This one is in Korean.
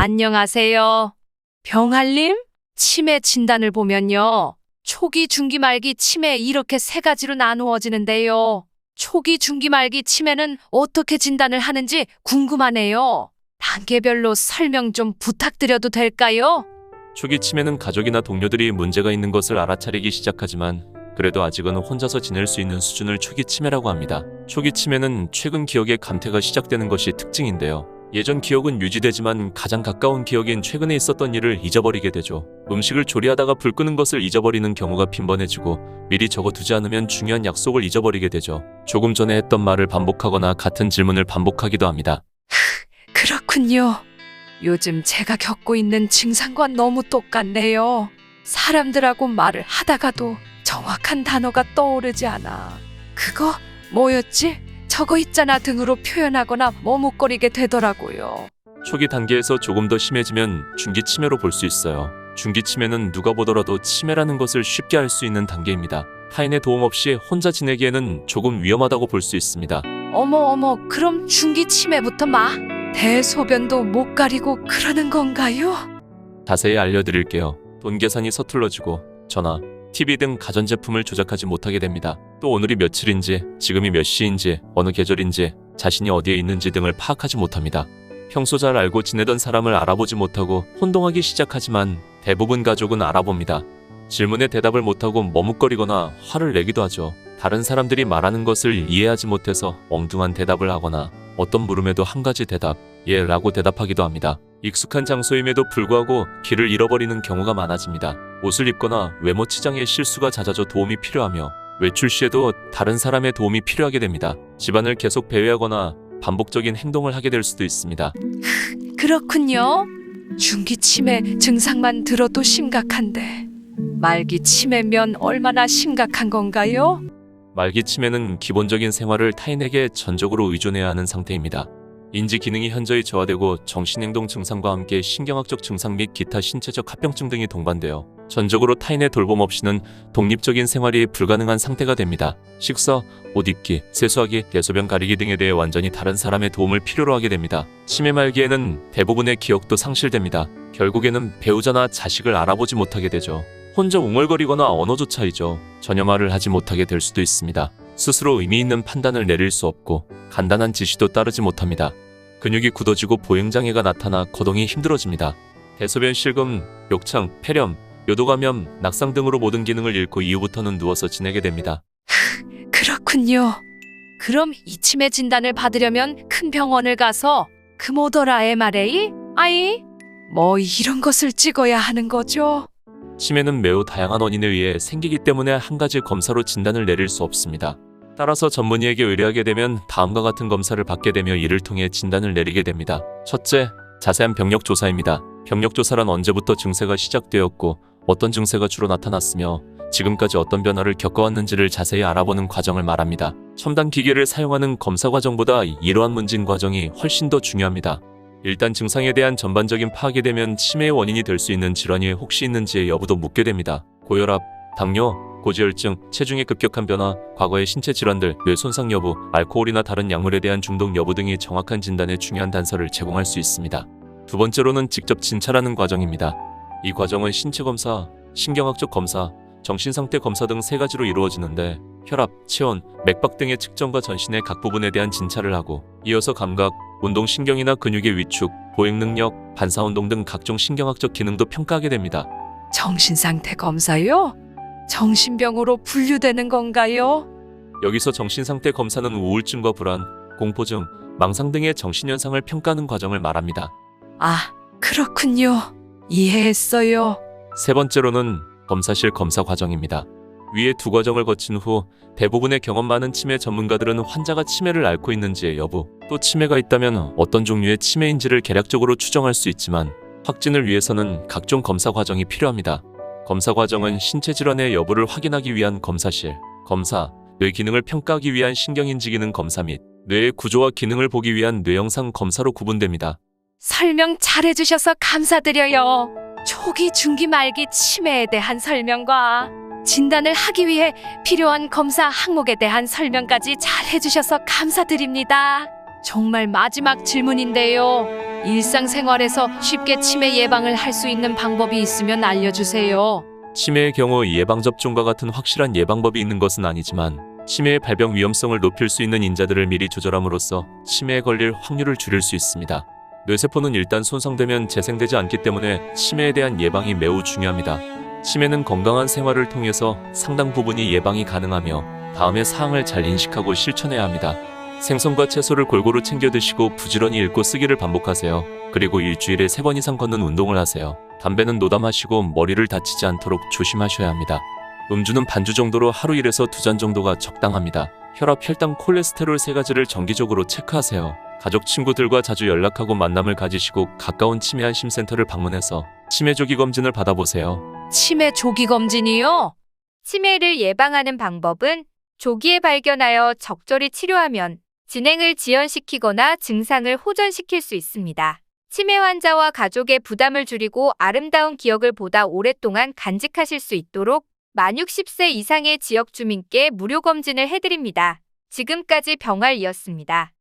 안녕하세요. 병할님? 치매 진단을 보면요. 초기, 중기, 말기 치매 이렇게 세 가지로 나누어지는데요. 초기, 중기, 말기 치매는 어떻게 진단을 하는지 궁금하네요. 단계별로 설명 좀 부탁드려도 될까요? 초기 치매는 가족이나 동료들이 문제가 있는 것을 알아차리기 시작하지만 그래도 아직은 혼자서 지낼 수 있는 수준을 초기 치매라고 합니다. 초기 치매는 최근 기억의 감퇴가 시작되는 것이 특징인데요. 예전 기억은 유지되지만 가장 가까운 기억인 최근에 있었던 일을 잊어버리게 되죠. 음식을 조리하다가 불 끄는 것을 잊어버리는 경우가 빈번해지고 미리 적어두지 않으면 중요한 약속을 잊어버리게 되죠. 조금 전에 했던 말을 반복하거나 같은 질문을 반복하기도 합니다. 그렇군요. 요즘 제가 겪고 있는 증상과 너무 똑같네요. 사람들하고 말을 하다가도 정확한 단어가 떠오르지 않아. 그거 뭐였지? 저거 있잖아 등으로 표현하거나 머뭇거리게 되더라고요. 초기 단계에서 조금 더 심해지면 중기 치매로 볼 수 있어요. 중기 치매는 누가 보더라도 치매라는 것을 쉽게 알 수 있는 단계입니다. 타인의 도움 없이 혼자 지내기에는 조금 위험하다고 볼 수 있습니다. 어머, 그럼 중기 치매부터 대소변도 못 가리고 그러는 건가요? 자세히 알려드릴게요. 돈 계산이 서툴러지고 전화, TV 등 가전제품을 조작하지 못하게 됩니다. 또 오늘이 며칠인지, 지금이 몇 시인지, 어느 계절인지, 자신이 어디에 있는지 등을 파악하지 못합니다. 평소 잘 알고 지내던 사람을 알아보지 못하고 혼동하기 시작하지만 대부분 가족은 알아봅니다. 질문에 대답을 못하고 머뭇거리거나 화를 내기도 하죠. 다른 사람들이 말하는 것을 이해하지 못해서 엉뚱한 대답을 하거나 어떤 물음에도 한 가지 대답, 예 라고 대답하기도 합니다. 익숙한 장소임에도 불구하고 길을 잃어버리는 경우가 많아집니다. 옷을 입거나 외모 치장에 실수가 잦아져 도움이 필요하며 외출 시에도 다른 사람의 도움이 필요하게 됩니다. 집안을 계속 배회하거나 반복적인 행동을 하게 될 수도 있습니다. 그렇군요. 중기 치매 증상만 들어도 심각한데 말기 치매면 얼마나 심각한 건가요? 말기 치매는 기본적인 생활을 타인에게 전적으로 의존해야 하는 상태입니다. 인지 기능이 현저히 저하되고 정신행동 증상과 함께 신경학적 증상 및 기타 신체적 합병증 등이 동반되어 전적으로 타인의 돌봄 없이는 독립적인 생활이 불가능한 상태가 됩니다. 식사, 옷 입기, 세수하기, 대소변 가리기 등에 대해 완전히 다른 사람의 도움을 필요로 하게 됩니다. 치매 말기에는 대부분의 기억도 상실됩니다. 결국에는 배우자나 자식을 알아보지 못하게 되죠. 혼자 웅얼거리거나 언어조차 잊어 전혀 말을 하지 못하게 될 수도 있습니다. 스스로 의미 있는 판단을 내릴 수 없고 간단한 지시도 따르지 못합니다. 근육이 굳어지고 보행장애가 나타나 거동이 힘들어집니다. 대소변 실금, 욕창, 폐렴, 요도감염, 낙상 등으로 모든 기능을 잃고 이후부터는 누워서 지내게 됩니다. 그렇군요. 그럼 이 치매 진단을 받으려면 큰 병원을 가서 그 뭐더라 MRA? 이런 것을 찍어야 하는 거죠? 치매는 매우 다양한 원인에 의해 생기기 때문에 한 가지 검사로 진단을 내릴 수 없습니다. 따라서 전문의에게 의뢰하게 되면 다음과 같은 검사를 받게 되며 이를 통해 진단을 내리게 됩니다. 첫째, 자세한 병력 조사입니다. 병력 조사란 언제부터 증세가 시작되었고 어떤 증세가 주로 나타났으며 지금까지 어떤 변화를 겪어왔는지를 자세히 알아보는 과정을 말합니다. 첨단 기계를 사용하는 검사 과정보다 이러한 문진 과정이 훨씬 더 중요합니다. 일단 증상에 대한 전반적인 파악이 되면 치매의 원인이 될 수 있는 질환이 혹시 있는지의 여부도 묻게 됩니다. 고혈압, 당뇨, 고지혈증, 체중의 급격한 변화, 과거의 신체 질환들, 뇌 손상 여부, 알코올이나 다른 약물에 대한 중독 여부 등이 정확한 진단에 중요한 단서를 제공할 수 있습니다. 두 번째로는 직접 진찰하는 과정입니다. 이 과정은 신체 검사, 신경학적 검사, 정신상태 검사 등 세 가지로 이루어지는데 혈압, 체온, 맥박 등의 측정과 전신의 각 부분에 대한 진찰을 하고 이어서 감각, 운동신경이나 근육의 위축, 보행능력, 반사운동 등 각종 신경학적 기능도 평가하게 됩니다. 정신상태 검사요? 정신병으로 분류되는 건가요? 여기서 정신상태 검사는 우울증과 불안, 공포증, 망상 등의 정신현상을 평가하는 과정을 말합니다. 그렇군요. 이해했어요. 세 번째로는 검사실 검사 과정입니다. 위의 두 과정을 거친 후 대부분의 경험 많은 치매 전문가들은 환자가 치매를 앓고 있는지의 여부, 또 치매가 있다면 어떤 종류의 치매인지를 개략적으로 추정할 수 있지만 확진을 위해서는 각종 검사 과정이 필요합니다. 검사 과정은 신체 질환의 여부를 확인하기 위한 검사실, 검사, 뇌 기능을 평가하기 위한 신경인지 기능 검사 및 뇌의 구조와 기능을 보기 위한 뇌영상 검사로 구분됩니다. 설명 잘해주셔서 감사드려요. 초기, 중기, 말기 치매에 대한 설명과 진단을 하기 위해 필요한 검사 항목에 대한 설명까지 잘 해주셔서 감사드립니다. 정말 마지막 질문인데요. 일상생활에서 쉽게 치매 예방을 할 수 있는 방법이 있으면 알려주세요. 치매의 경우 예방접종과 같은 확실한 예방법이 있는 것은 아니지만 치매의 발병 위험성을 높일 수 있는 인자들을 미리 조절함으로써 치매에 걸릴 확률을 줄일 수 있습니다. 뇌세포는 일단 손상되면 재생되지 않기 때문에 치매에 대한 예방이 매우 중요합니다. 치매는 건강한 생활을 통해서 상당 부분이 예방이 가능하며 다음의 사항을 잘 인식하고 실천해야 합니다. 생선과 채소를 골고루 챙겨 드시고 부지런히 읽고 쓰기를 반복하세요. 그리고 일주일에 3번 이상 걷는 운동을 하세요. 담배는 노담하시고 머리를 다치지 않도록 조심하셔야 합니다. 음주는 반주 정도로 하루 1에서 2잔 정도가 적당합니다. 혈압, 혈당, 콜레스테롤 3가지를 정기적으로 체크하세요. 가족, 친구들과 자주 연락하고 만남을 가지시고 가까운 치매 안심센터를 방문해서 치매 조기 검진을 받아보세요. 치매 조기 검진이요? 치매를 예방하는 방법은 조기에 발견하여 적절히 치료하면 진행을 지연시키거나 증상을 호전시킬 수 있습니다. 치매 환자와 가족의 부담을 줄이고 아름다운 기억을 보다 오랫동안 간직하실 수 있도록 만 60세 이상의 지역 주민께 무료 검진을 해드립니다. 지금까지 병활이었습니다.